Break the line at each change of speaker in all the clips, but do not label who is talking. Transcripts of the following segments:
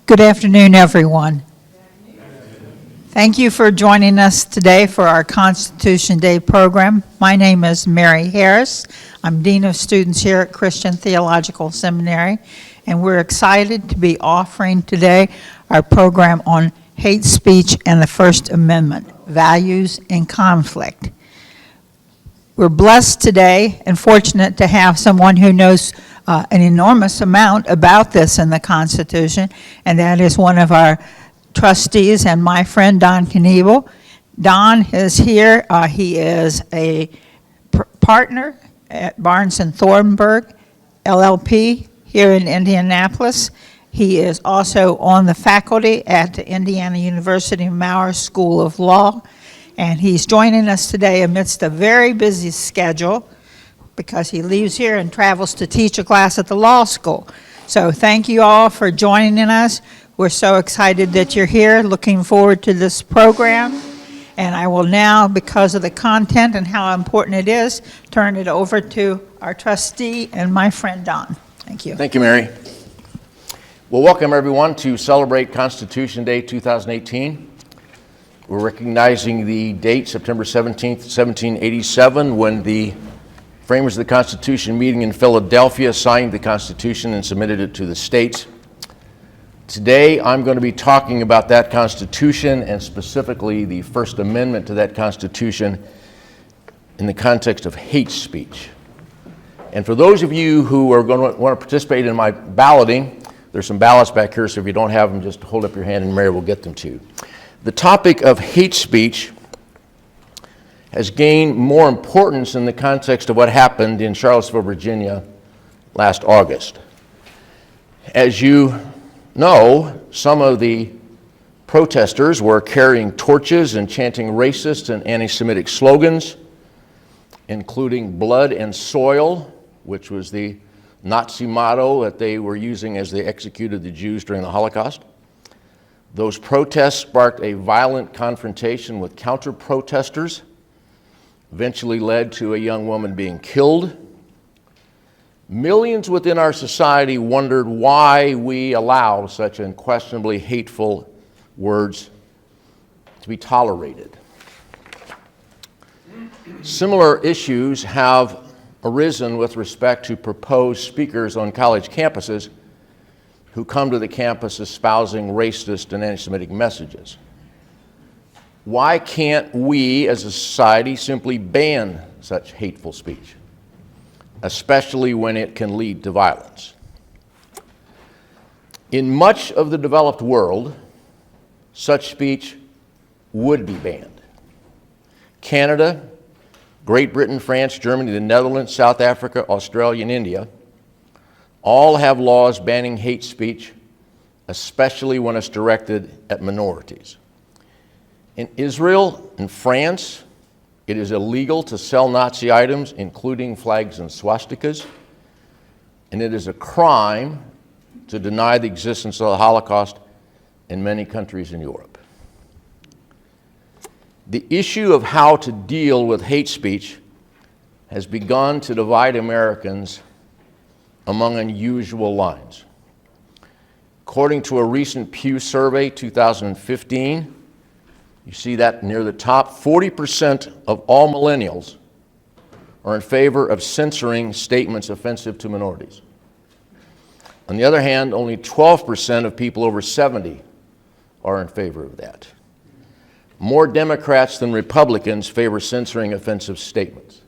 Good afternoon, everyone. Thank you for joining us today for our Constitution Day program. My name is Mary Harris. I'm Dean of Students here at Christian Theological Seminary, and we're excited to be offering today our program on hate speech and the First Amendment, values in conflict. We're blessed today and fortunate to have someone who knows an enormous amount about this in the Constitution, and that is one of our trustees and my friend Donald Knebel. Don is here. He is a partner at Barnes Thornburg LLP here in Indianapolis. He is also on the faculty at the Indiana University Maurer School of Law, and he's joining us today amidst a very busy schedule because he leaves here and travels to teach a class at the law school. So thank you all for joining us. We're so excited that you're here, looking forward to this program. And I will now, because of the content and how important it is, turn it over to our trustee and my friend Don. Thank you.
Thank you, Mary. Well, welcome everyone to celebrate Constitution Day 2018. We're recognizing the date, September 17th, 1787, when the framers of the Constitution meeting in Philadelphia signed the Constitution and submitted it to the states. Today, I'm going to be talking about that Constitution and specifically the First Amendment to that Constitution in the context of hate speech. And for those of you who are going to want to participate in my balloting, there's some ballots back here, so if you don't have them, just hold up your hand and Mary will get them to you. The topic of hate speech has gained more importance in the context of what happened in Charlottesville, Virginia last August. As you know, some of the protesters were carrying torches and chanting racist and anti-Semitic slogans, including blood and soil, which was the Nazi motto that they were using as they executed the Jews during the Holocaust. Those protests sparked a violent confrontation with counter-protesters, eventually led to a young woman being killed. Millions within our society wondered why we allow such unquestionably hateful words to be tolerated. Similar issues have arisen with respect to proposed speakers on college campuses who come to the campus espousing racist and anti-Semitic messages. Why can't we as a society simply ban such hateful speech, especially when it can lead to violence? In much of the developed world, such speech would be banned. Canada, Great Britain, France, Germany, the Netherlands, South Africa, Australia, and India all have laws banning hate speech, especially when it's directed at minorities. In Israel and France, it is illegal to sell Nazi items, including flags and swastikas, and it is a crime to deny the existence of the Holocaust in many countries in Europe. The issue of how to deal with hate speech has begun to divide Americans among unusual lines. According to a recent Pew survey, 2015, you see that near the top, 40% of all millennials are in favor of censoring statements offensive to minorities. On the other hand, only 12% of people over 70 are in favor of that. More Democrats than Republicans favor censoring offensive statements.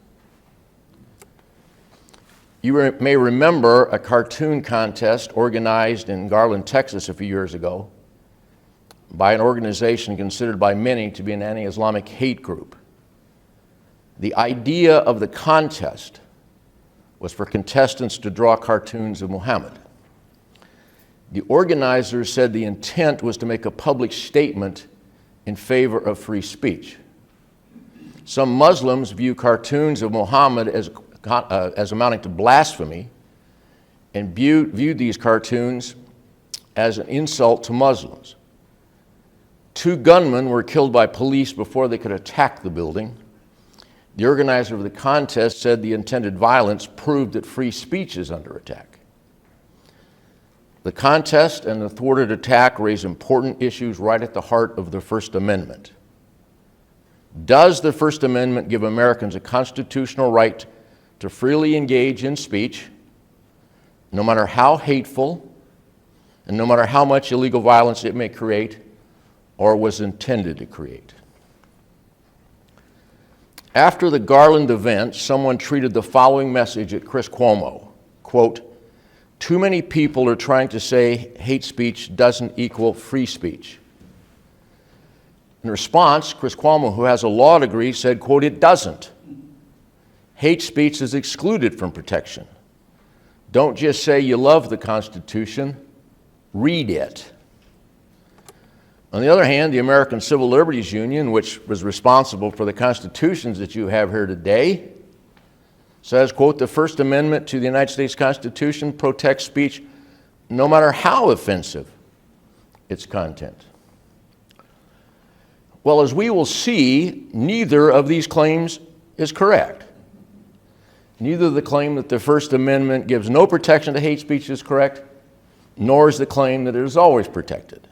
You may remember a cartoon contest organized in Garland, Texas a few years ago by an organization considered by many to be an anti-Islamic hate group. The idea of the contest was for contestants to draw cartoons of Muhammad. The organizers said the intent was to make a public statement in favor of free speech. Some Muslims view cartoons of Muhammad as amounting to blasphemy and viewed these cartoons as an insult to Muslims. 2 gunmen were killed by police before they could attack the building. The organizer of the contest said the intended violence proved that free speech is under attack. The contest and the thwarted attack raise important issues right at the heart of the First Amendment. Does the First Amendment give Americans a constitutional right to freely engage in speech, no matter how hateful and no matter how much illegal violence it may create or was intended to create? After the Garland event, someone tweeted the following message at Chris Cuomo, quote, "Too many people are trying to say hate speech doesn't equal free speech." In response, Chris Cuomo, who has a law degree, said, quote, "It doesn't. Hate speech is excluded from protection. Don't just say you love the Constitution, read it." On the other hand, the American Civil Liberties Union, which was responsible for the constitutions that you have here today, says, quote, "The First Amendment to the United States Constitution protects speech no matter how offensive its content." Well, as we will see, neither of these claims is correct. Neither the claim that the First Amendment gives no protection to hate speech is correct, nor is the claim that it is always protected.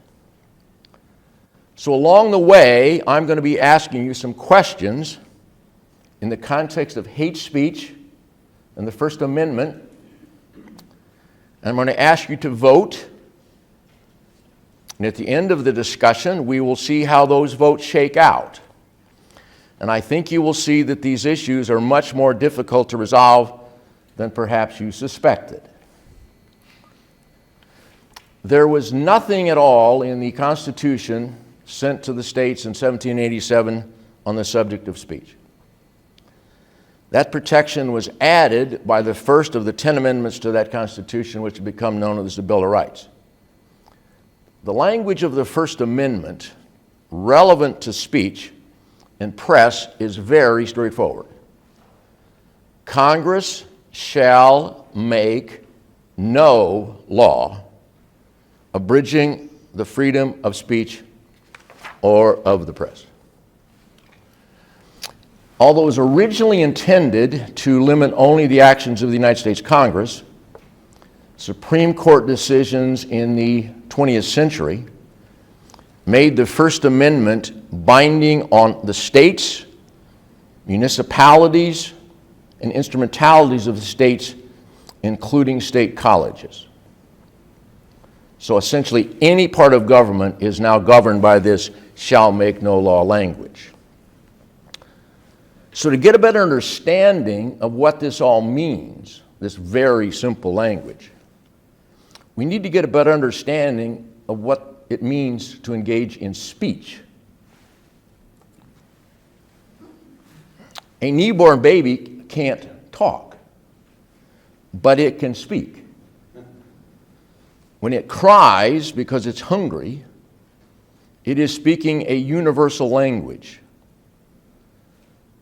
So along the way, I'm going to be asking you some questions in the context of hate speech and the First Amendment. And I'm going to ask you to vote. And at the end of the discussion, we will see how those votes shake out. And I think you will see that these issues are much more difficult to resolve than perhaps you suspected. There was nothing at all in the Constitution sent to the states in 1787 on the subject of speech. That protection was added by the first of the 10 amendments to that Constitution, which have become known as the Bill of Rights. The language of the First Amendment relevant to speech and press is very straightforward. Congress shall make no law abridging the freedom of speech or of the press. Although it was originally intended to limit only the actions of the United States Congress, Supreme Court decisions in the 20th century made the First Amendment binding on the states, municipalities, and instrumentalities of the states, including state colleges. So essentially, any part of government is now governed by this shall make no law language. So to get a better understanding of what this all means, this very simple language, we need to get a better understanding of what it means to engage in speech. A newborn baby can't talk, but it can speak. When it cries because it's hungry, it is speaking a universal language.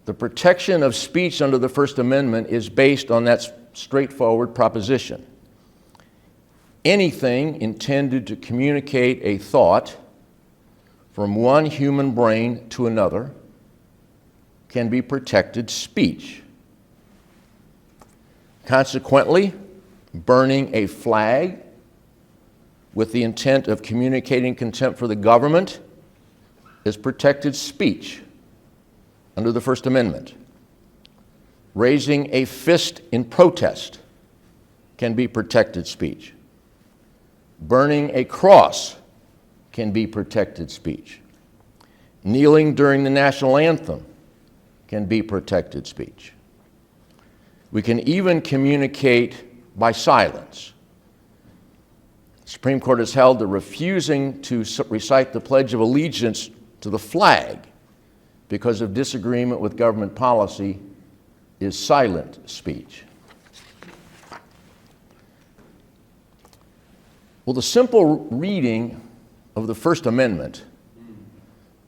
The protection of speech under the First Amendment is based on that straightforward proposition. Anything intended to communicate a thought from one human brain to another can be protected speech. Consequently, burning a flag with the intent of communicating contempt for the government is protected speech under the First Amendment. Raising a fist in protest can be protected speech. Burning a cross can be protected speech. Kneeling during the national anthem can be protected speech. We can even communicate by silence. The Supreme Court has held that refusing to recite the Pledge of Allegiance to the flag because of disagreement with government policy is silent speech. Well, the simple reading of the First Amendment,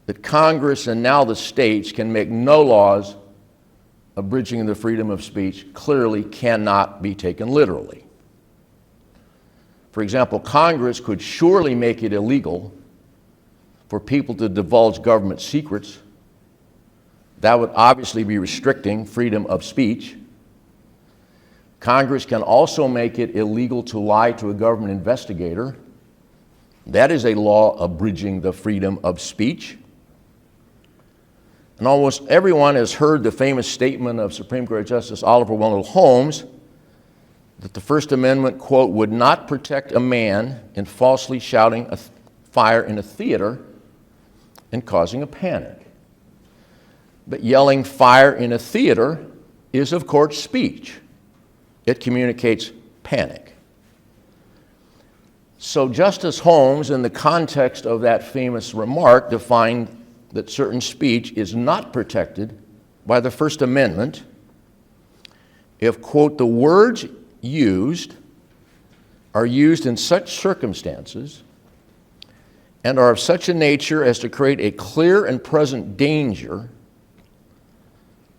that Congress and now the states can make no laws abridging the freedom of speech, clearly cannot be taken literally. For example, Congress could surely make it illegal for people to divulge government secrets. That would obviously be restricting freedom of speech. Congress can also make it illegal to lie to a government investigator. That is a law abridging the freedom of speech. And almost everyone has heard the famous statement of Supreme Court Justice Oliver Wendell Holmes that the First Amendment, quote, would not protect a man in falsely shouting a fire in a theater and causing a panic. But yelling fire in a theater is, of course, speech. It communicates panic. So Justice Holmes, in the context of that famous remark, defined that certain speech is not protected by the First Amendment if, quote, the words used are used in such circumstances and are of such a nature as to create a clear and present danger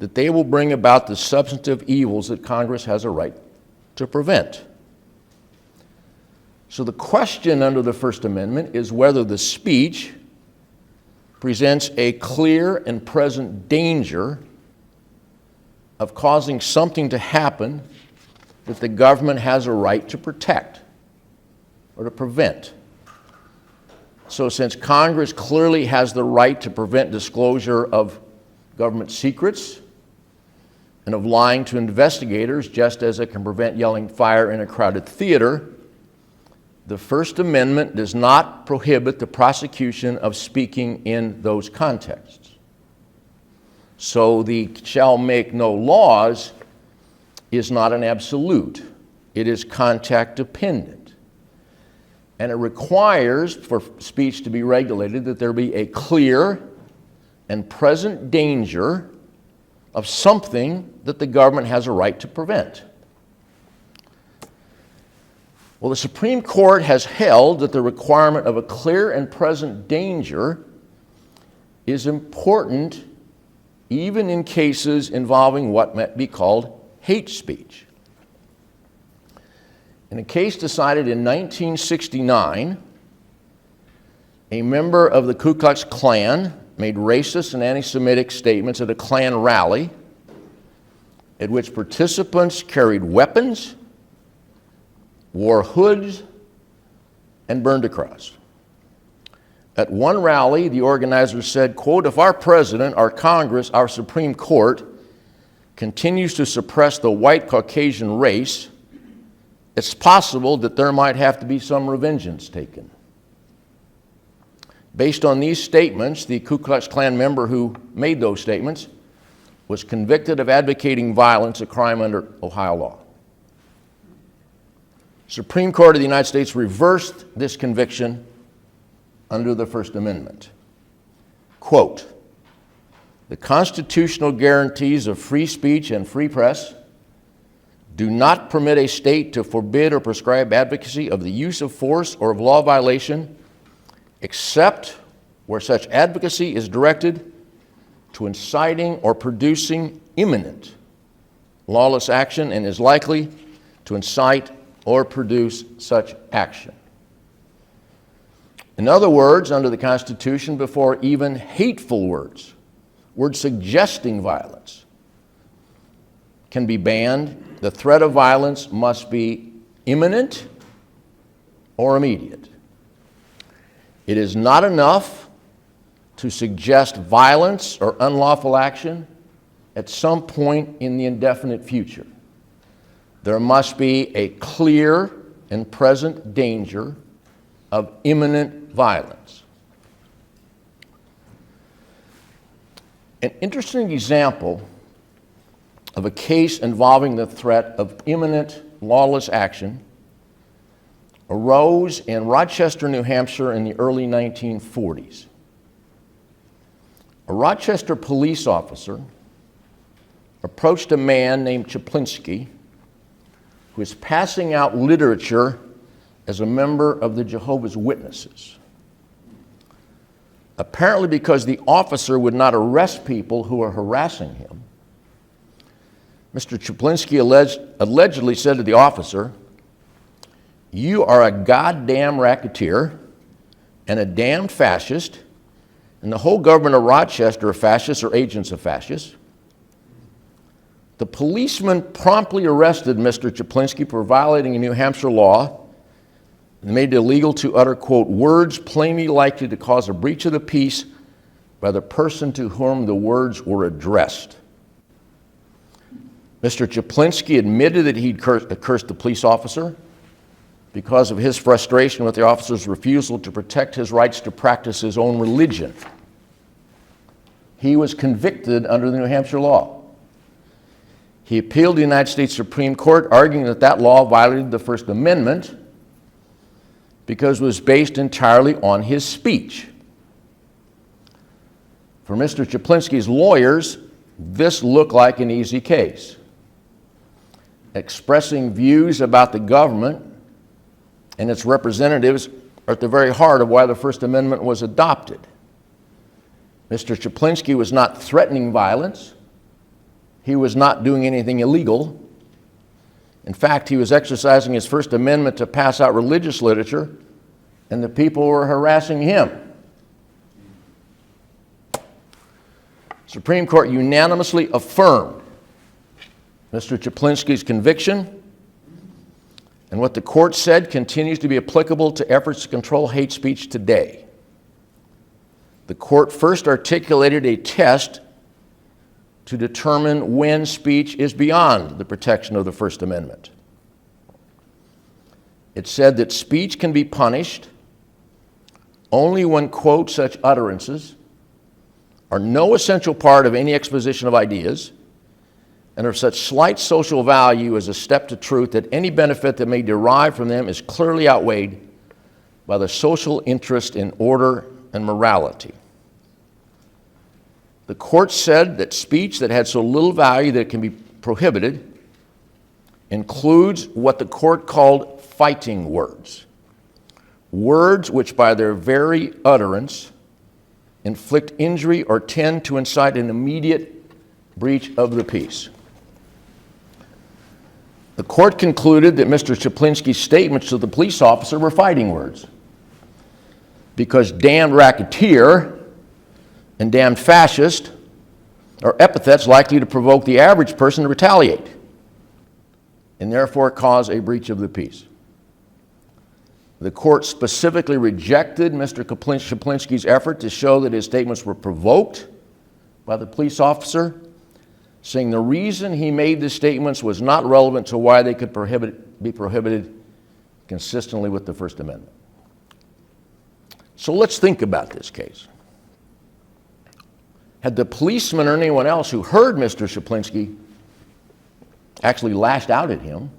that they will bring about the substantive evils that Congress has a right to prevent. So the question under the First Amendment is whether the speech presents a clear and present danger of causing something to happen that the government has a right to protect or to prevent. So since Congress clearly has the right to prevent disclosure of government secrets and of lying to investigators, just as it can prevent yelling fire in a crowded theater, the First Amendment does not prohibit the prosecution of speaking in those contexts. So the shall make no laws is not an absolute. It is context dependent. And it requires, for speech to be regulated, that there be a clear and present danger of something that the government has a right to prevent. Well, the Supreme Court has held that the requirement of a clear and present danger is important even in cases involving what might be called hate speech. In a case decided in 1969, a member of the Ku Klux Klan made racist and anti-Semitic statements at a Klan rally at which participants carried weapons, wore hoods, and burned a cross. At one rally, the organizers said, quote, if our president, our Congress, our Supreme Court continues to suppress the white Caucasian race, it's possible that there might have to be some revengeance taken. Based on these statements, the Ku Klux Klan member who made those statements was convicted of advocating violence, a crime under Ohio law. Supreme Court of the United States reversed this conviction under the First Amendment. Quote, the constitutional guarantees of free speech and free press do not permit a state to forbid or prescribe advocacy of the use of force or of law violation except where such advocacy is directed to inciting or producing imminent lawless action and is likely to incite or produce such action. In other words, under the Constitution, before even hateful words suggesting violence can be banned, the threat of violence must be imminent or immediate. It is not enough to suggest violence or unlawful action at some point in the indefinite future. There must be a clear and present danger of imminent violence. An interesting example of a case involving the threat of imminent lawless action arose in Rochester, New Hampshire in the early 1940s. A Rochester police officer approached a man named Chaplinsky who was passing out literature as a member of the Jehovah's Witnesses. Apparently because the officer would not arrest people who were harassing him, Mr. Chaplinsky allegedly said to the officer, "You are a goddamn racketeer and a damn fascist, and the whole government of Rochester are fascists or agents of fascists. The policeman promptly arrested Mr. Czaplinski for violating a New Hampshire law and made it illegal to utter, quote, words plainly likely to cause a breach of the peace by the person to whom the words were addressed. Mr. Czaplinski admitted that he'd cursed the police officer because of his frustration with the officer's refusal to protect his rights to practice his own religion. He was convicted under the New Hampshire law. He appealed to the United States Supreme Court, arguing that that law violated the First Amendment because it was based entirely on his speech. For Mr. Czaplinski's lawyers, this looked like an easy case. Expressing views about the government and its representatives are at the very heart of why the First Amendment was adopted. Mr. Czaplinski was not threatening violence. He was not doing anything illegal. In fact, he was exercising his First Amendment to pass out religious literature, and the people were harassing him. Supreme Court unanimously affirmed Mr. Czaplinski's conviction, and what the court said continues to be applicable to efforts to control hate speech today. The court first articulated a test to determine when speech is beyond the protection of the First Amendment. It said that speech can be punished only when, quote, such utterances are no essential part of any exposition of ideas and are of such slight social value as a step to truth that any benefit that may derive from them is clearly outweighed by the social interest in order and morality. The court said that speech that had so little value that it can be prohibited includes what the court called fighting words. Words which by their very utterance inflict injury or tend to incite an immediate breach of the peace. The court concluded that Mr. Czaplinski's statements to the police officer were fighting words because damned racketeer and damned fascist are epithets likely to provoke the average person to retaliate and therefore cause a breach of the peace. The court specifically rejected Mr. Czaplinski's effort to show that his statements were provoked by the police officer, saying the reason he made the statements was not relevant to why they could be prohibited consistently with the First Amendment. So let's think about this case. Had the policeman or anyone else who heard Mr. Czaplinski actually lashed out at him,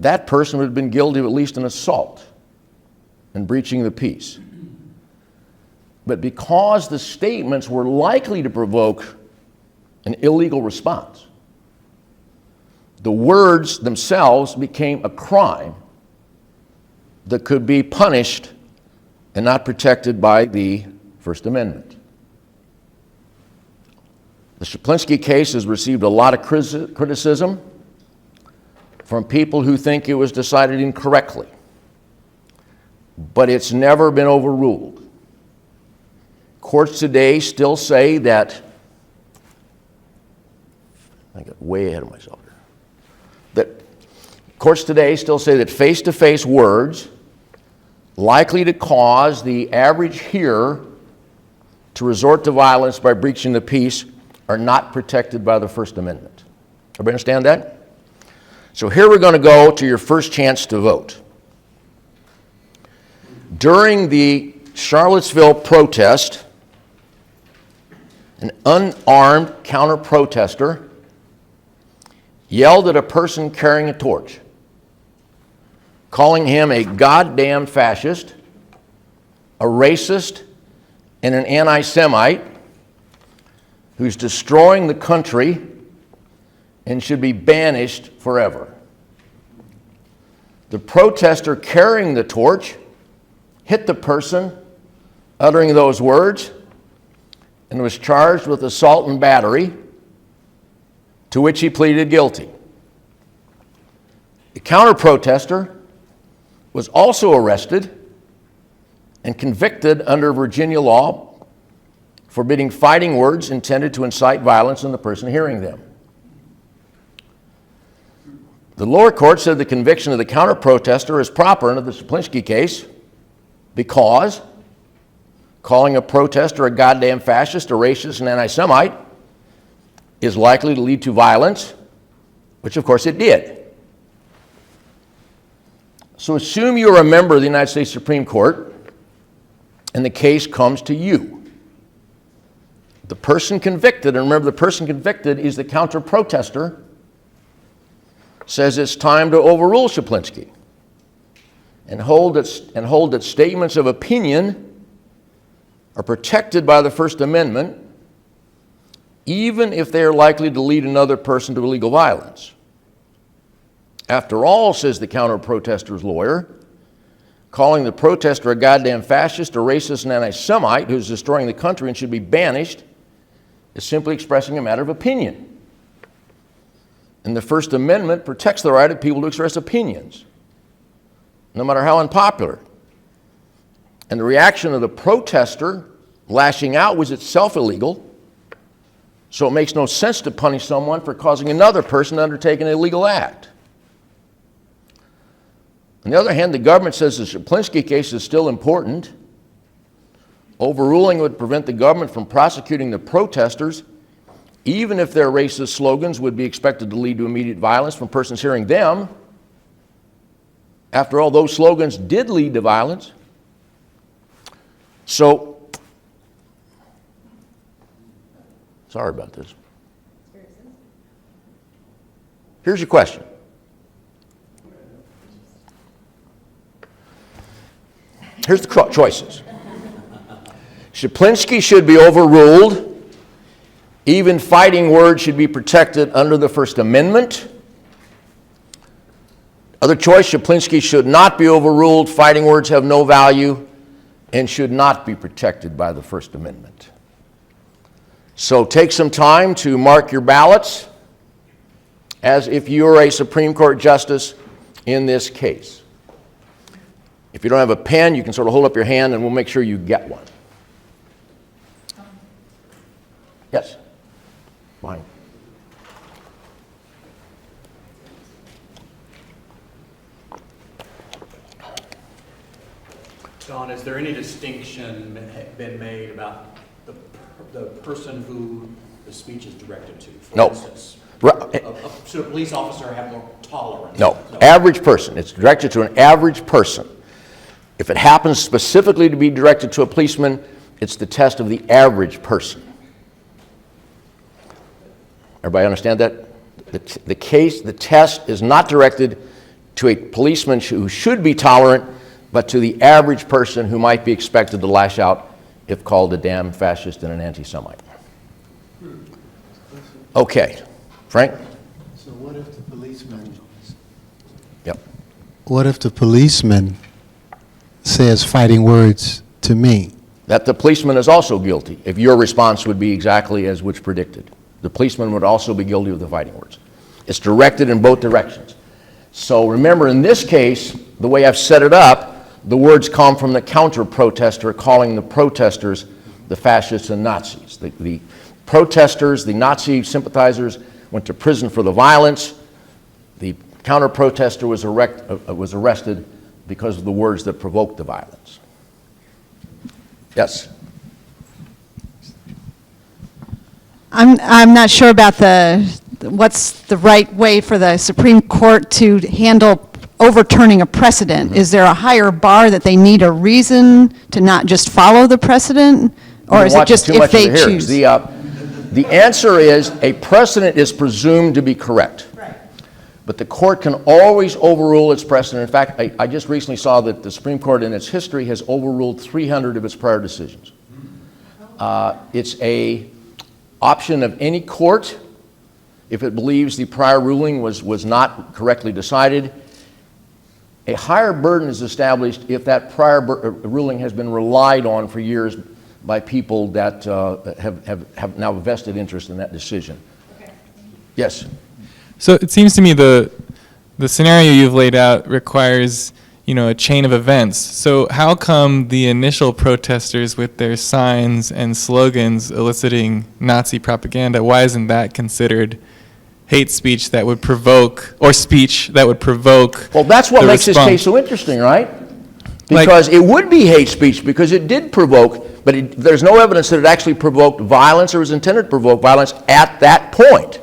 that person would have been guilty of at least an assault and breaching the peace. But because the statements were likely to provoke an illegal response, the words themselves became a crime that could be punished and not protected by the First Amendment. The Czaplinski case has received a lot of criticism from people who think it was decided incorrectly, but it's never been overruled. Courts today still say that, I got way ahead of myself here, that courts today still say that face-to-face words likely to cause the average hearer to resort to violence by breaching the peace are not protected by the First Amendment. Everybody understand that? So here we're going to go to your first chance to vote. During the Charlottesville protest, an unarmed counter-protester yelled at a person carrying a torch, calling him a goddamn fascist, a racist, and an anti-Semite who's destroying the country and should be banished forever. The protester carrying the torch hit the person uttering those words and was charged with assault and battery, to which he pleaded guilty. The counter-protester was also arrested and convicted under Virginia law forbidding fighting words intended to incite violence in the person hearing them. The lower court said the conviction of the counter-protester is proper under the Szaplinski case because calling a protester a goddamn fascist, a racist, and anti-Semite is likely to lead to violence, which of course it did. So assume you're a member of the United States Supreme Court and the case comes to you. The person convicted, and remember the person convicted is the counter-protester, says it's time to overrule Szaplinski and hold that statements of opinion are protected by the First Amendment even if they are likely to lead another person to illegal violence. After all, says the counter-protester's lawyer, calling the protester a goddamn fascist, a racist, and anti-Semite who's destroying the country and should be banished is simply expressing a matter of opinion. And the First Amendment protects the right of people to express opinions, no matter how unpopular. And the reaction of the protester lashing out was itself illegal, so it makes no sense to punish someone for causing another person to undertake an illegal act. On the other hand, the government says the Szaplinski case is still important. Overruling would prevent the government from prosecuting the protesters, even if their racist slogans would be expected to lead to immediate violence from persons hearing them. After all, those slogans did lead to violence. So, sorry about this. Here's your question. Here's the choices. Szaplinski should be overruled. Even fighting words should be protected under the First Amendment. Other choice, Szaplinski should not be overruled. Fighting words have no value and should not be protected by the First Amendment. So take some time to mark your ballots as if you're a Supreme Court justice in this case. If you don't have a pen, you can sort of hold up your hand and we'll make sure you get one. Yes? Fine.
Don, is there any distinction been made about the person who the speech is directed to? For instance, should a police officer have more tolerance?
No. Average person. It's directed to an average person. If it happens specifically to be directed to a policeman, it's the test of the average person. Everybody understand that? The test is not directed to a policeman who should be tolerant, but to the average person who might be expected to lash out if called a damn fascist and an anti-Semite. Okay. Frank?
So what if the policeman...
Yep.
What if the policeman says fighting words to me?
That the policeman is also guilty if your response would be exactly as which predicted. The policeman would also be guilty of the fighting words. It's directed in both directions. So remember, in this case, the way I've set it up, the words come from the counter-protester calling the protesters the fascists and Nazis. The protesters, the Nazi sympathizers, went to prison for the violence. The counter-protester was arrested because of the words that provoked the violence. Yes?
I'm not sure about what's the right way for the Supreme Court to handle overturning a precedent. Is there a higher bar that they need a reason to not just follow the precedent? Or is it just if they choose?
The answer is a precedent is presumed to be correct.
Right.
But the court can always overrule its precedent. In fact, I just recently saw that the Supreme Court in its history has overruled 300 of its prior decisions. It's a option of any court if it believes the prior ruling was not correctly decided. A higher burden is established if that prior ruling has been relied on for years by people that have now a vested interest in that decision. Okay. Yes?
So it seems to me the scenario you've laid out requires, a chain of events. So how come the initial protesters with their signs and slogans eliciting Nazi propaganda, why isn't that considered hate speech that would provoke, or speech that would provoke.
Well, that's what
the
makes this
response.
case so interesting, right?
Like-
Because it would be hate speech because it did provoke, but there's no evidence that it actually provoked violence or was intended to provoke violence at that point.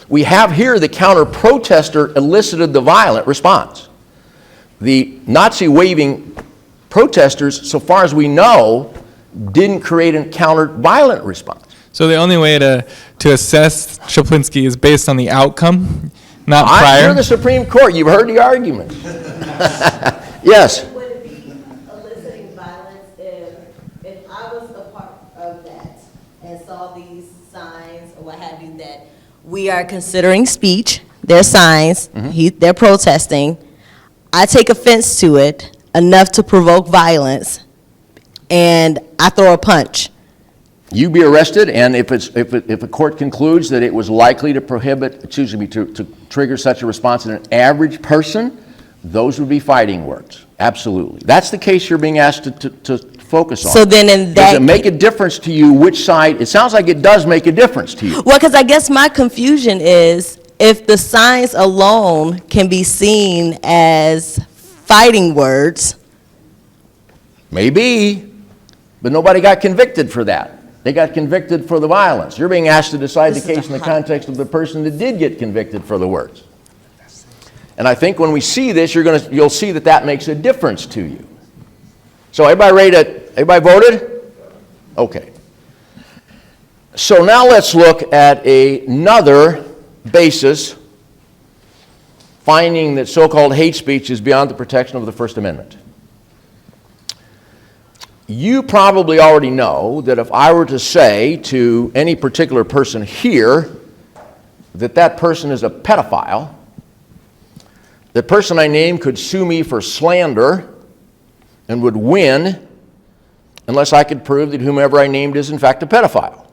We have here the counter-protester elicited the violent response. The Nazi-waving protesters, so far as we know, didn't create a counter-violent response.
So the only way to assess Chaplinsky is based on the outcome, not prior?
You're the Supreme Court. You've heard the argument. Yes.
Would it be eliciting violence if I was a part of that and saw these signs or what have you that we are considering speech, their signs, they're protesting, I take offense to it enough to provoke violence, and I throw a punch?
You be arrested, and if a court concludes that it was likely to to trigger such a response in an average person, those would be fighting words. Absolutely. That's the case you're being asked to focus on.
So then in that...
Does it make a difference to you which side? It sounds like it does make a difference to you.
Well, because I guess my confusion is if the signs alone can be seen as fighting words.
Maybe, but nobody got convicted for that. They got convicted for the violence. You're being asked to decide the case in the context of the person that did get convicted for the words. And I think when we see this, you'll see that makes a difference to you. So everybody voted? Okay. So now let's look at another basis, finding that so-called hate speech is beyond the protection of the First Amendment. You probably already know that if I were to say to any particular person here that that person is a pedophile, the person I name could sue me for slander and would win unless I could prove that whomever I named is in fact a pedophile.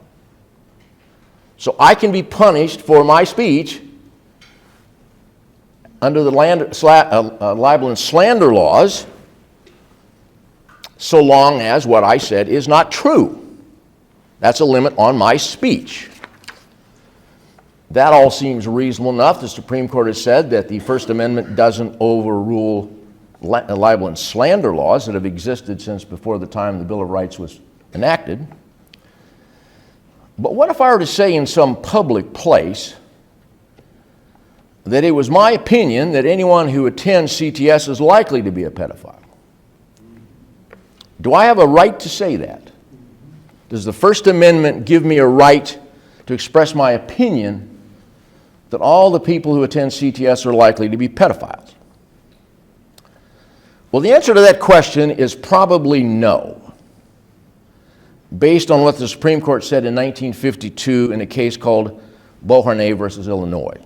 So I can be punished for my speech under the libel and slander laws so long as what I said is not true. That's a limit on my speech. That all seems reasonable enough. The Supreme Court has said that the First Amendment doesn't overrule libel and slander laws that have existed since before the time the Bill of Rights was enacted. But what if I were to say in some public place that it was my opinion that anyone who attends CTS is likely to be a pedophile? Do I have a right to say that? Does the First Amendment give me a right to express my opinion that all the people who attend CTS are likely to be pedophiles? Well, the answer to that question is probably no, based on what the Supreme Court said in 1952 in a case called Beauharnais versus Illinois.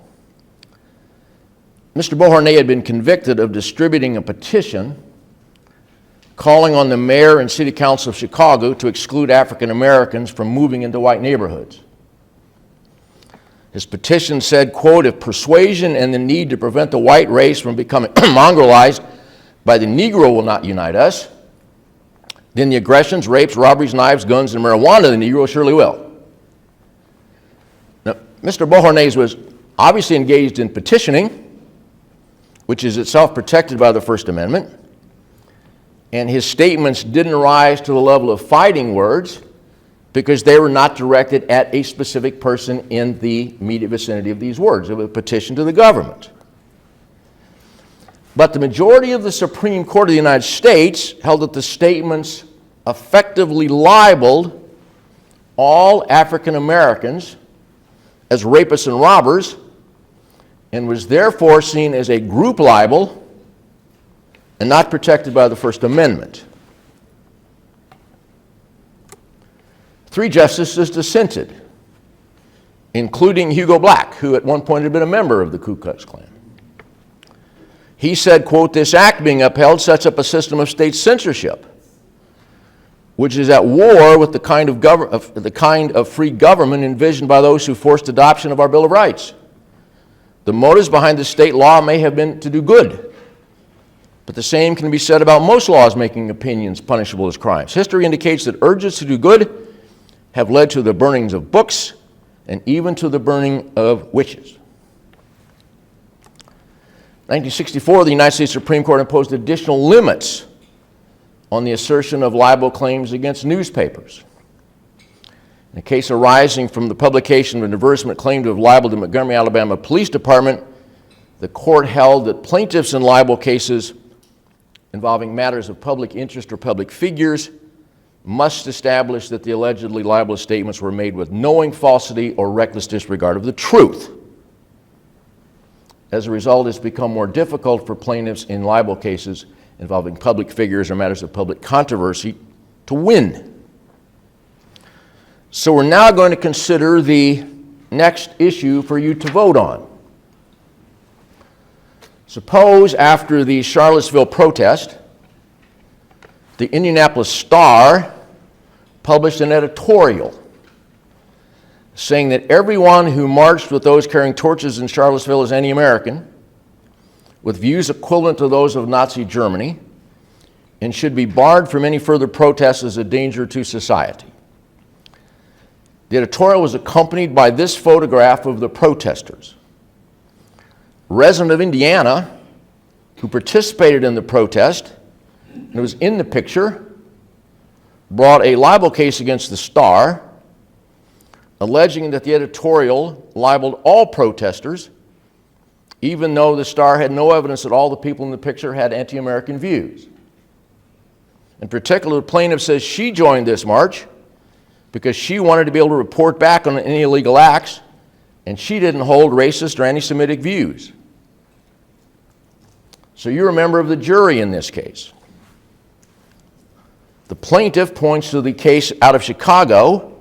Mr. Beauharnais had been convicted of distributing a petition calling on the mayor and city council of Chicago to exclude African Americans from moving into white neighborhoods. His petition said, quote, "If persuasion and the need to prevent the white race from becoming mongrelized by the Negro will not unite us, then the aggressions, rapes, robberies, knives, guns, and marijuana of the Negro surely will." Now, Mr. Beauharnais was obviously engaged in petitioning, which is itself protected by the First Amendment, and his statements didn't rise to the level of fighting words because they were not directed at a specific person in the immediate vicinity of these words. It was a petition to the government. But the majority of the Supreme Court of the United States held that the statements effectively libeled all African Americans as rapists and robbers and was therefore seen as a group libel and not protected by the First Amendment. 3 justices dissented, including Hugo Black, who at one point had been a member of the Ku Klux Klan. He said, quote, "This act being upheld sets up a system of state censorship, which is at war with the kind of free government envisioned by those who forced adoption of our Bill of Rights. The motives behind the state law may have been to do good, but the same can be said about most laws making opinions punishable as crimes. History indicates that urges to do good have led to the burnings of books and even to the burning of witches. 1964, the United States Supreme Court imposed additional limits on the assertion of libel claims against newspapers. In a case arising from the publication of an advertisement claimed to have libeled the Montgomery, Alabama Police Department, the court held that plaintiffs in libel cases involving matters of public interest or public figures must establish that the allegedly libelous statements were made with knowing falsity or reckless disregard of the truth. As a result, it's become more difficult for plaintiffs in libel cases involving public figures or matters of public controversy to win. So we're now going to consider the next issue for you to vote on. Suppose after the Charlottesville protest, the Indianapolis Star published an editorial saying that everyone who marched with those carrying torches in Charlottesville is anti-American, with views equivalent to those of Nazi Germany, and should be barred from any further protests as a danger to society. The editorial was accompanied by this photograph of the protesters. A resident of Indiana who participated in the protest and was in the picture brought a libel case against the Star, alleging that the editorial libeled all protesters, even though the Star had no evidence that all the people in the picture had anti-American views. In particular, the plaintiff says she joined this march because she wanted to be able to report back on any illegal acts, and she didn't hold racist or anti-Semitic views. So you're a member of the jury in this case. The plaintiff points to the case out of Chicago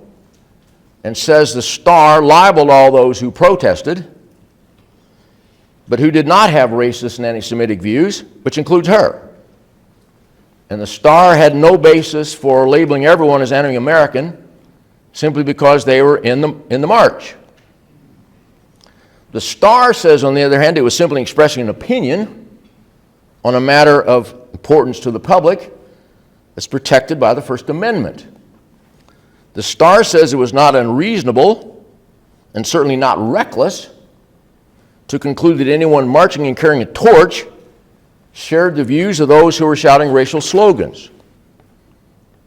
and says the Star libeled all those who protested, but who did not have racist and anti-Semitic views, which includes her. And the Star had no basis for labeling everyone as anti-American simply because they were in the march. The Star says, on the other hand, it was simply expressing an opinion on a matter of importance to the public that's protected by the First Amendment. The Star says it was not unreasonable and certainly not reckless to conclude that anyone marching and carrying a torch shared the views of those who were shouting racial slogans,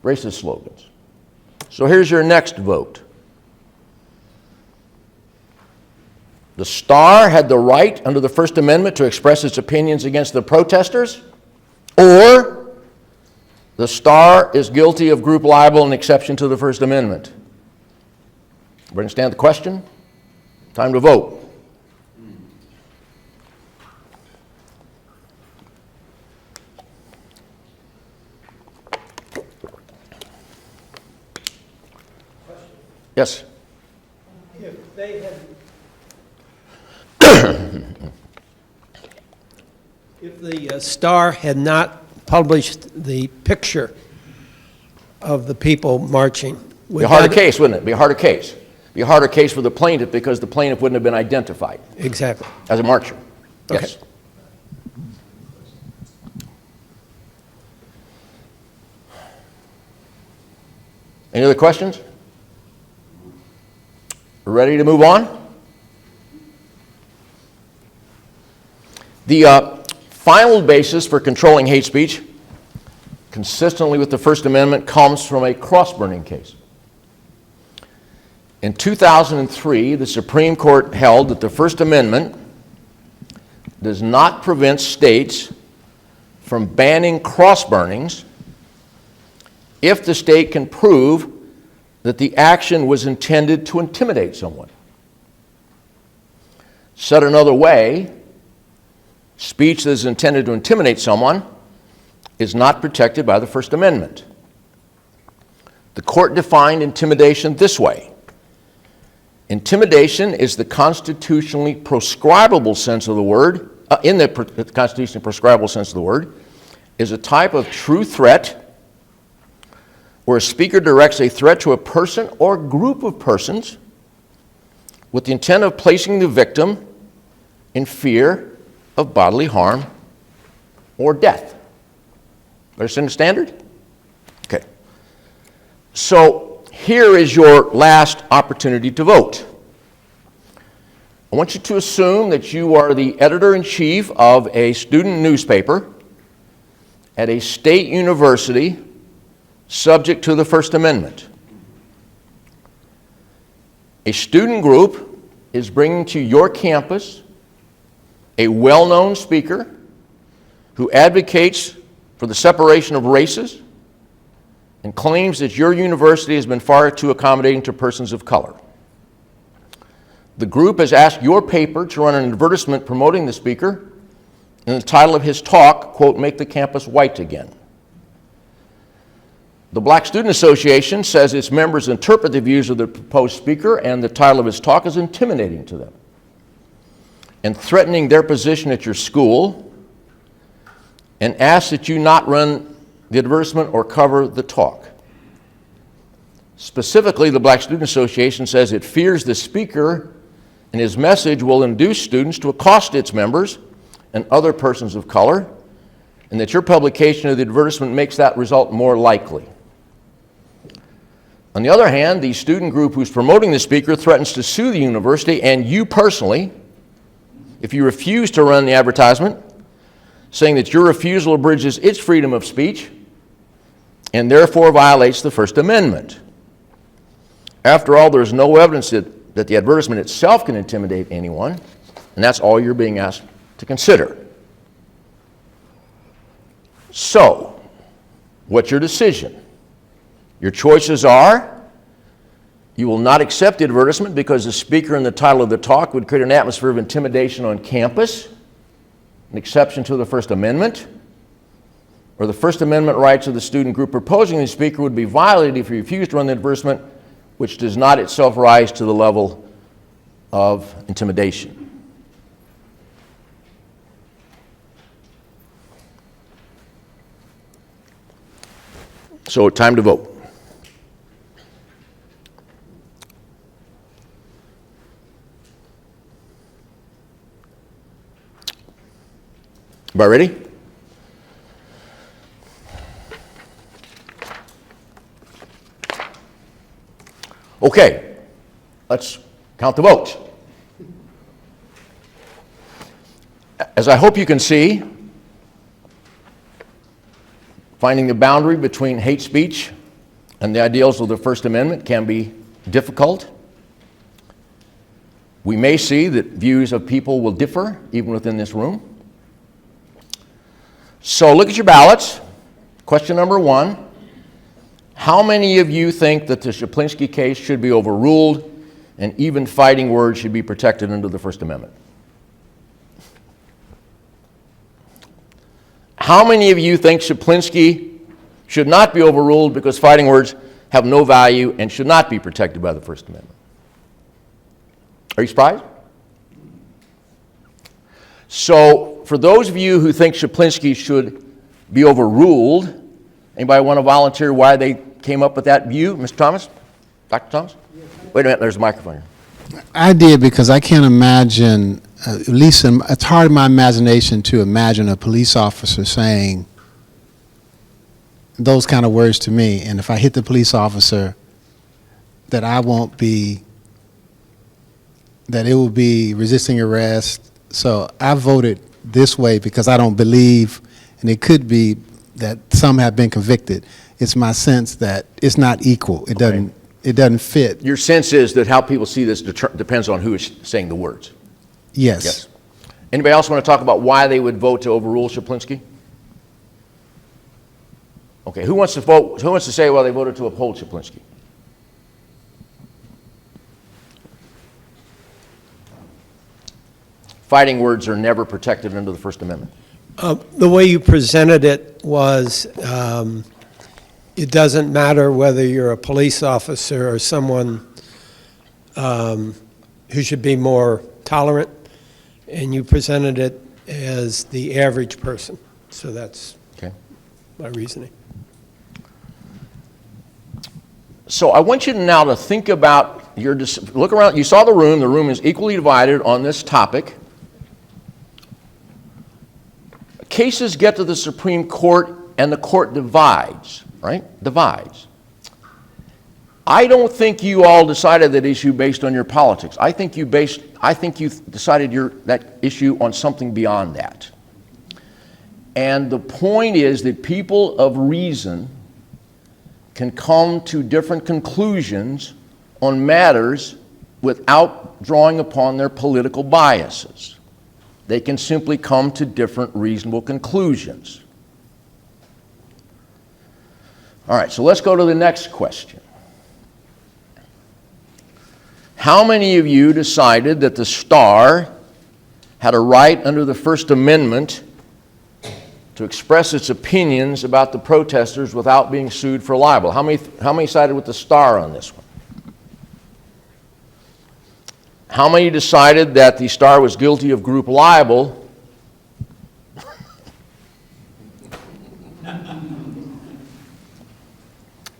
racist slogans. So here's your next vote. The Star had the right under the First Amendment to express its opinions against the protesters, or the Star is guilty of group libel and exception to the First Amendment. You understand the question? Time to vote. Yes?
If they had, if the Star had not published the picture of the people marching,
It'd be a harder case, wouldn't it? It'd be a harder case. It'd be a harder case for the plaintiff because the plaintiff wouldn't have been identified
Exactly.
as a marcher.
Okay.
Yes. Any other questions? Ready to move on? The final basis for controlling hate speech, consistently with the First Amendment, comes from a cross-burning case. In 2003, the Supreme Court held that the First Amendment does not prevent states from banning cross-burnings if the state can prove that the action was intended to intimidate someone. Said another way, speech that is intended to intimidate someone is not protected by the First Amendment. The court defined intimidation this way. Intimidation is the constitutionally prescribable sense of the word, in the constitutionally prescribable sense of the word, is a type of true threat where a speaker directs a threat to a person or group of persons with the intent of placing the victim in fear of bodily harm or death. Understand the standard? Okay. So here is your last opportunity to vote. I want you to assume that you are the editor-in-chief of a student newspaper at a state university subject to the First Amendment. A student group is bringing to your campus a well-known speaker who advocates for the separation of races and claims that your university has been far too accommodating to persons of color. The group has asked your paper to run an advertisement promoting the speaker, and the title of his talk, quote, "Make the Campus White Again." The Black Student Association says its members interpret the views of the proposed speaker and the title of his talk as intimidating to them and threatening their position at your school, and asks that you not run the advertisement or cover the talk. Specifically, the Black Student Association says it fears the speaker and his message will induce students to accost its members and other persons of color, and that your publication of the advertisement makes that result more likely. On the other hand, the student group who's promoting the speaker threatens to sue the university and you personally if you refuse to run the advertisement, saying that your refusal abridges its freedom of speech and therefore violates the First Amendment. After all, there's no evidence that the advertisement itself can intimidate anyone, and that's all you're being asked to consider. So, what's your decision? Your choices are: you will not accept the advertisement because the speaker and the title of the talk would create an atmosphere of intimidation on campus, an exception to the First Amendment, or the First Amendment rights of the student group proposing the speaker would be violated if you refuse to run the advertisement, which does not itself rise to the level of intimidation. So, time to vote. Everybody ready? Okay, let's count the votes. As I hope you can see, finding the boundary between hate speech and the ideals of the First Amendment can be difficult. We may see that views of people will differ even within this room. So look at your ballots. Question number 1. How many of you think that the Shaplinsky case should be overruled and even fighting words should be protected under the First Amendment? How many of you think Shaplinsky should not be overruled because fighting words have no value and should not be protected by the First Amendment? Are you surprised? So, for those of you who think Shaplinsky should be overruled, anybody want to volunteer why they came up with that view? Mr. Thomas? Dr. Thomas? Wait a minute, there's a microphone here.
I did because I can't imagine, at least it's hard in my imagination to imagine a police officer saying those kind of words to me, and if I hit the police officer, that I won't be, that it will be resisting arrest. So I voted this way because I don't believe, and it could be that some have been convicted. It's my sense that it's not equal. It doesn't fit.
Your sense is that how people see this depends on who is saying the words.
Yes.
Anybody else want to talk about why they would vote to overrule Shaplinsky? Okay, who wants to vote? Who wants to say why they voted to uphold Shaplinsky? Fighting words are never protected under the First Amendment.
The way you presented it was, it doesn't matter whether you're a police officer or someone who should be more tolerant, and you presented it as the average person. So that's my reasoning.
So I want you now to think about your, look around, you saw the room is equally divided on this topic. Cases get to the Supreme Court and the court divides, right? Divides. I don't think you all decided that issue based on your politics. I think you decided that issue on something beyond that. And the point is that people of reason can come to different conclusions on matters without drawing upon their political biases. They can simply come to different reasonable conclusions. All right, so let's go to the next question. How many of you decided that the Star had a right under the First Amendment to express its opinions about the protesters without being sued for libel? How many sided with the Star on this one? How many decided that the Star was guilty of group libel?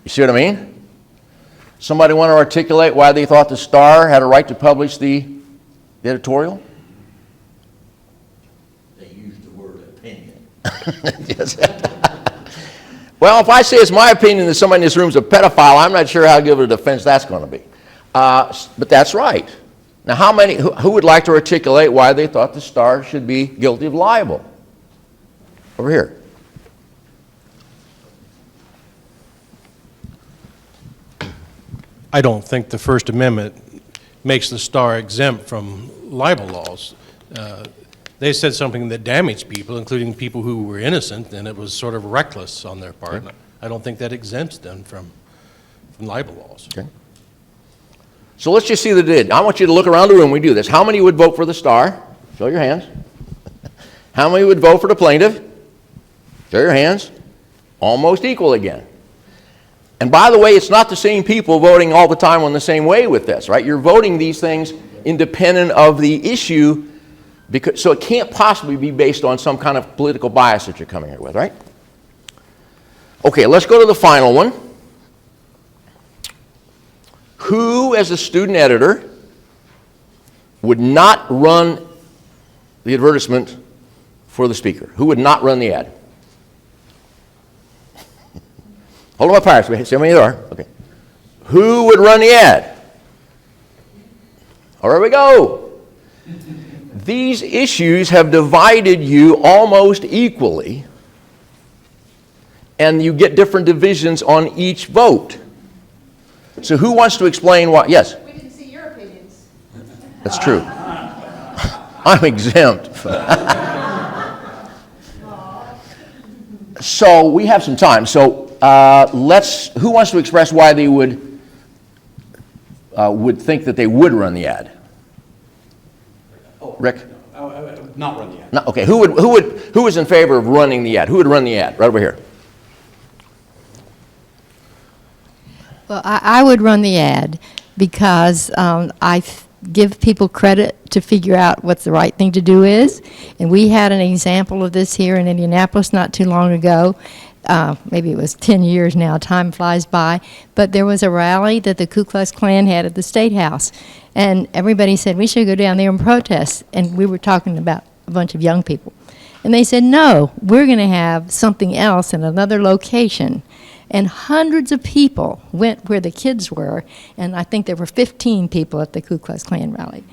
You see what I mean? Somebody want to articulate why they thought the Star had a right to publish the editorial?
They used the word opinion.
Yes. Well, if I say it's my opinion that somebody in this room is a pedophile, I'm not sure how good of a defense that's going to be. But that's right. Now, who would like to articulate why they thought the Star should be guilty of libel? Over here.
I don't think the First Amendment makes the Star exempt from libel laws. They said something that damaged people, including people who were innocent, and it was sort of reckless on their part.
Okay.
I don't think that exempts them from libel laws.
Okay. So let's just see the did. I want you to look around the room. We do this. How many would vote for the Star? Show your hands. How many would vote for the plaintiff? Show your hands. Almost equal again. And by the way, it's not the same people voting all the time on the same way with this, right? You're voting these things independent of the issue, so it can't possibly be based on some kind of political bias that you're coming here with, right? Okay, let's go to the final one. Who, as a student editor, would not run the advertisement for the speaker? Who would not run the ad? Hold on my fire, see how many there are. Okay. Who would run the ad? All right, we go. These issues have divided you almost equally, and you get different divisions on each vote. So who wants to explain why? Yes?
We didn't see your opinions.
That's true. I'm exempt. So we have some time. So who wants to express why they would think that they would run the ad? Rick?
Not run the ad.
No, okay. Who is in favor of running the ad? Who would run the ad? Right over here.
Well, I would run the ad because give people credit to figure out what the right thing to do is. And we had an example of this here in Indianapolis not too long ago. Maybe it was 10 years now, time flies by. But there was a rally that the Ku Klux Klan had at the State House. And everybody said, we should go down there and protest. And we were talking about a bunch of young people. And they said, no, we're going to have something else in another location. And hundreds of people went where the kids were, and I think there were 15 people at the Ku Klux Klan rally.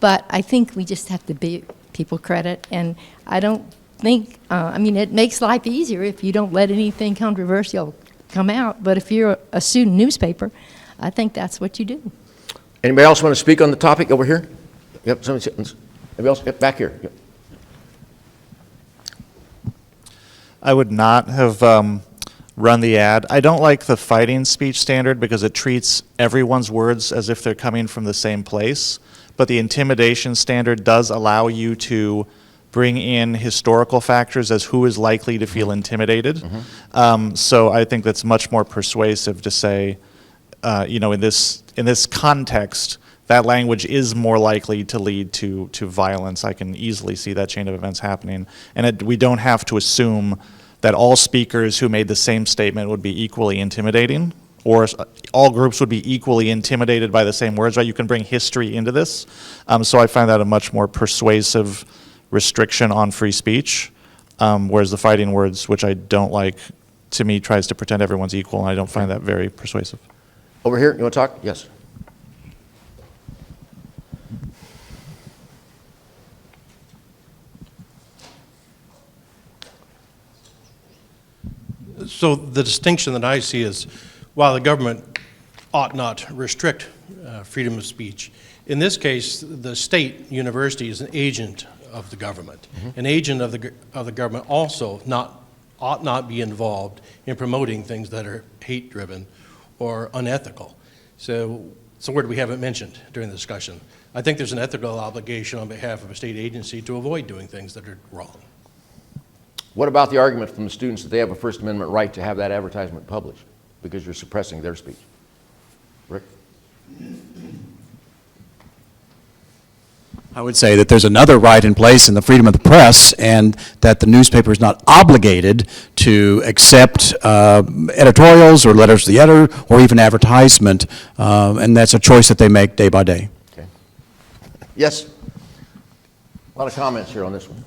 But I think we just have to give people credit, and I don't think, it makes life easier if you don't let anything controversial come out, but if you're a student newspaper, I think that's what you do.
Anybody else want to speak on the topic over here? Yep, anybody else? Yep, back here. Yep.
I would not have run the ad. I don't like the fighting speech standard because it treats everyone's words as if they're coming from the same place. But the intimidation standard does allow you to bring in historical factors as who is likely to feel intimidated. Mm-hmm. So I think that's much more persuasive to say, in this context, that language is more likely to lead to violence. I can easily see that chain of events happening. And we don't have to assume that all speakers who made the same statement would be equally intimidating, or all groups would be equally intimidated by the same words, right? You can bring history into this. So I find that a much more persuasive restriction on free speech, whereas the fighting words, which I don't like, to me tries to pretend everyone's equal, and I don't find that very persuasive.
Over here, you want to talk? Yes.
So the distinction that I see is, while the government ought not restrict freedom of speech, in this case, the state university is an agent of the government. An agent of the government also ought not be involved in promoting things that are hate-driven or unethical. So it's a word we haven't mentioned during the discussion. I think there's an ethical obligation on behalf of a state agency to avoid doing things that are wrong.
What about the argument from the students that they have a First Amendment right to have that advertisement published because you're suppressing their speech? Rick?
I would say that there's another right in place in the freedom of the press, and that the newspaper is not obligated to accept editorials or letters to the editor or even advertisement, and that's a choice that they make day by day.
Okay. Yes? A lot of comments here on this one.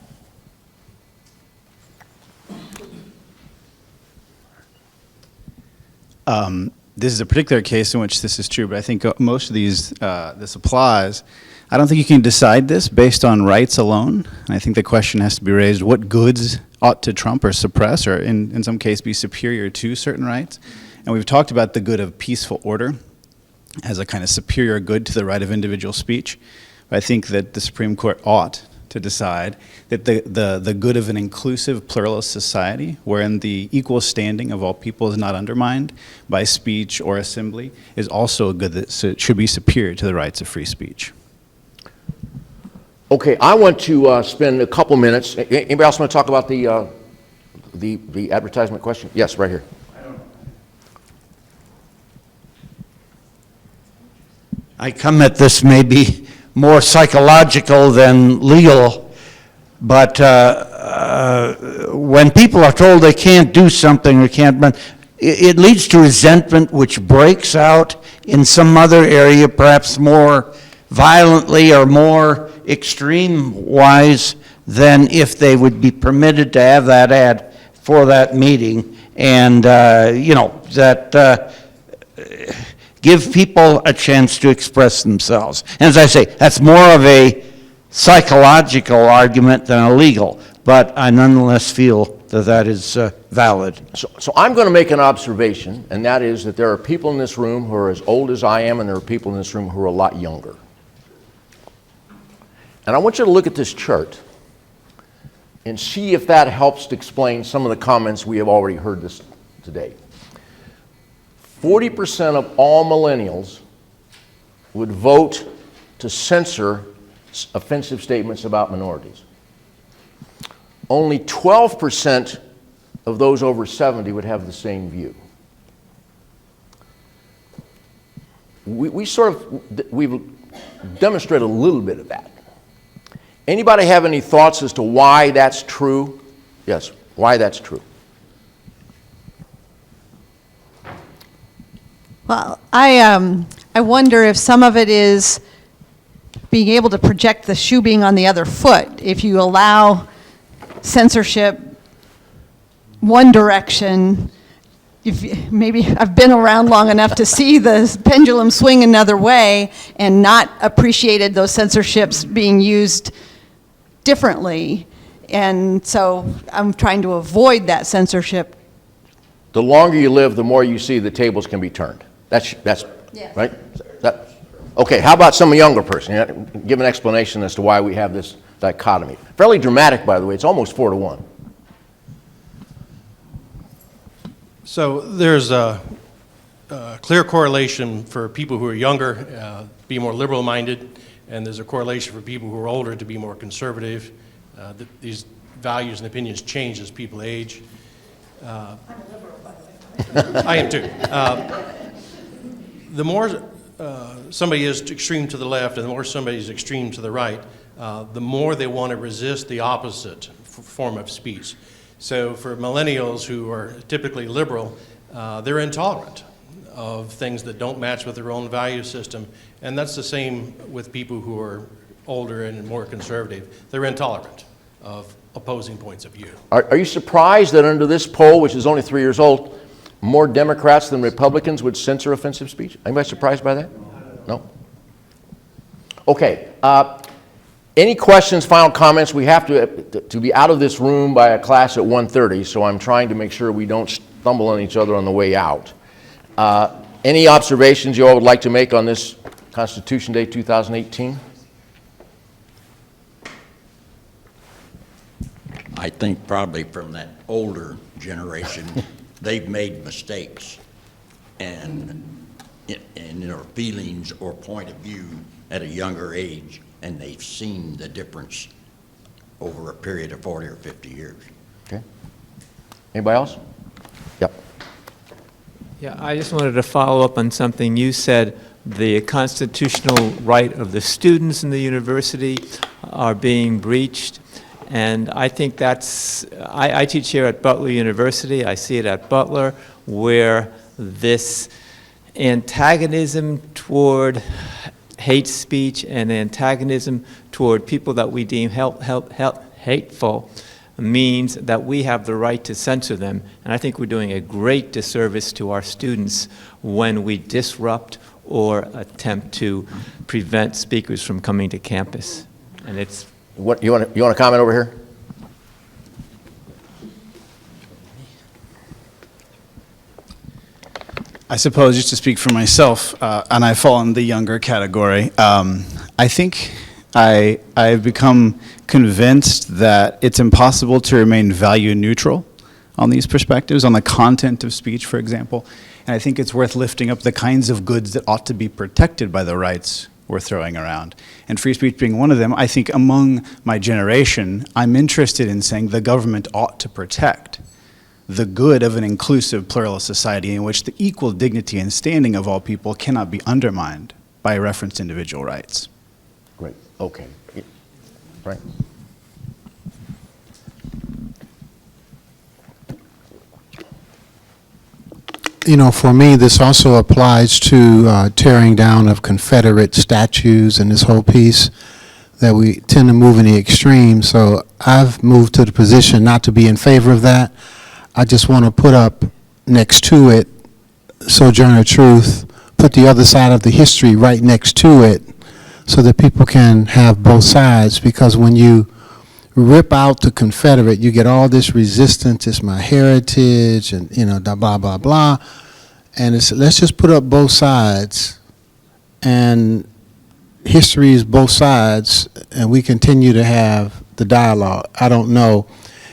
This is a particular case in which this is true, but I think most of these, this applies. I don't think you can decide this based on rights alone. And I think the question has to be raised, what goods ought to trump or suppress, or in some case be superior to certain rights? And we've talked about the good of peaceful order as a kind of superior good to the right of individual speech. But I think that the Supreme Court ought to decide that the good of an inclusive, pluralist society, wherein the equal standing of all people is not undermined by speech or assembly, is also a good that should be superior to the rights of free speech.
Okay, I want to spend a couple minutes. Anybody else want to talk about the advertisement question? Yes, right here.
I come at this maybe more psychological than legal, but when people are told they can't do something or can't, it leads to resentment, which breaks out in some other area, perhaps more violently or more extreme-wise than if they would be permitted to have that ad for that meeting, and give people a chance to express themselves. And as I say, that's more of a psychological argument than a legal, but I nonetheless feel that that is valid.
So I'm going to make an observation, and that is that there are people in this room who are as old as I am, and there are people in this room who are a lot younger. And I want you to look at this chart and see if that helps to explain some of the comments we have already heard this today. 40% of all millennials would vote to censor offensive statements about minorities. Only 12% of those over 70 would have the same view. We've demonstrated a little bit of that. Anybody have any thoughts as to why that's true? Yes, why that's true?
Well, I wonder if some of it is being able to project the shoe being on the other foot. If you allow censorship one direction, maybe I've been around long enough to see the pendulum swing another way and not appreciated those censorships being used differently. And so I'm trying to avoid that censorship.
The longer you live, the more you see the tables can be turned. That's
Yes.
right? Okay, how about some younger person? Give an explanation as to why we have this dichotomy. Fairly dramatic, by the way. It's almost 4-1.
So there's a clear correlation for people who are younger, be more liberal-minded, and there's a correlation for people who are older to be more conservative. These values and opinions change as people age. I'm a liberal, by the way. I am too. The more somebody is extreme to the left and the more somebody is extreme to the right, the more they want to resist the opposite form of speech. So for millennials who are typically liberal, they're intolerant of things that don't match with their own value system. And that's the same with people who are older and more conservative. They're intolerant of opposing points of view.
Are you surprised that under this poll, which is only 3 years old, more Democrats than Republicans would censor offensive speech. Anybody surprised by that? No? Okay. Any questions, final comments? We have to be out of this room by a class at 1:30, so I'm trying to make sure we don't stumble on each other on the way out. Any observations you all would like to make on this Constitution Day 2018?
I think probably from that older generation, they've made mistakes and in their feelings or point of view at a younger age, and they've seen the difference over a period of 40 or 50 years.
Okay. Anybody else? Yep.
Yeah, I just wanted to follow up on something you said. The constitutional right of the students in the university are being breached. And I think that's, I teach here at Butler University. I see it at Butler, where this antagonism toward hate speech and antagonism toward people that we deem hateful means that we have the right to censor them. And I think we're doing a great disservice to our students when we disrupt or attempt to prevent speakers from coming to campus. And it's
What, you want to comment over here?
I suppose, just to speak for myself, and I fall in the younger category, I think I've become convinced that it's impossible to remain value neutral on these perspectives, on the content of speech, for example. And I think it's worth lifting up the kinds of goods that ought to be protected by the rights we're throwing around. And free speech being one of them, I think among my generation, I'm interested in saying the government ought to protect the good of an inclusive, pluralist society in which the equal dignity and standing of all people cannot be undermined by a reference to individual rights.
Great. Okay. Right.
You know, for me, this also applies to tearing down of Confederate statues and this whole piece that we tend to move in the extreme. So I've moved to the position not to be in favor of that. I just want to put up next to it Sojourner Truth, put the other side of the history right next to it so that people can have both sides, because when you rip out the Confederate, you get all this resistance, it's my heritage, and, you know, blah, blah, blah. And it's, let's just put up both sides, and history is both sides, and we continue to have the dialogue. I don't know.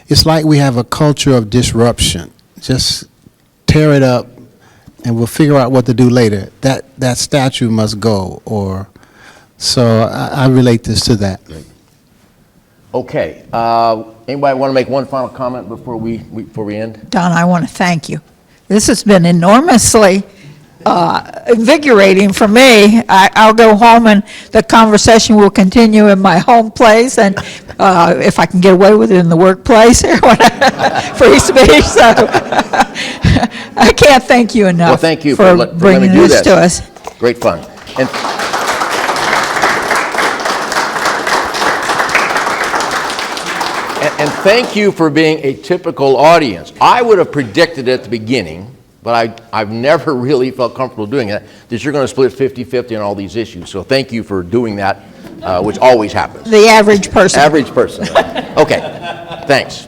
It's like we have a culture of disruption. Just tear it up, and we'll figure out what to do later. That statue must go, or, so I relate this to that.
Okay. Anybody want to make one final comment before we end?
Don, I want to thank you. This has been enormously invigorating for me. I'll go home and the conversation will continue in my home place, and if I can get away with it in the workplace, free speech. So I can't thank you enough.
Well, thank you
for
letting
bringing
me do
this to us.
Great fun. And thank you for being a typical audience. I would have predicted at the beginning, but I've never really felt comfortable doing it, that you're going to split 50-50 on all these issues. So thank you for doing that, which always happens.
The average person.
Average person. Okay, thanks.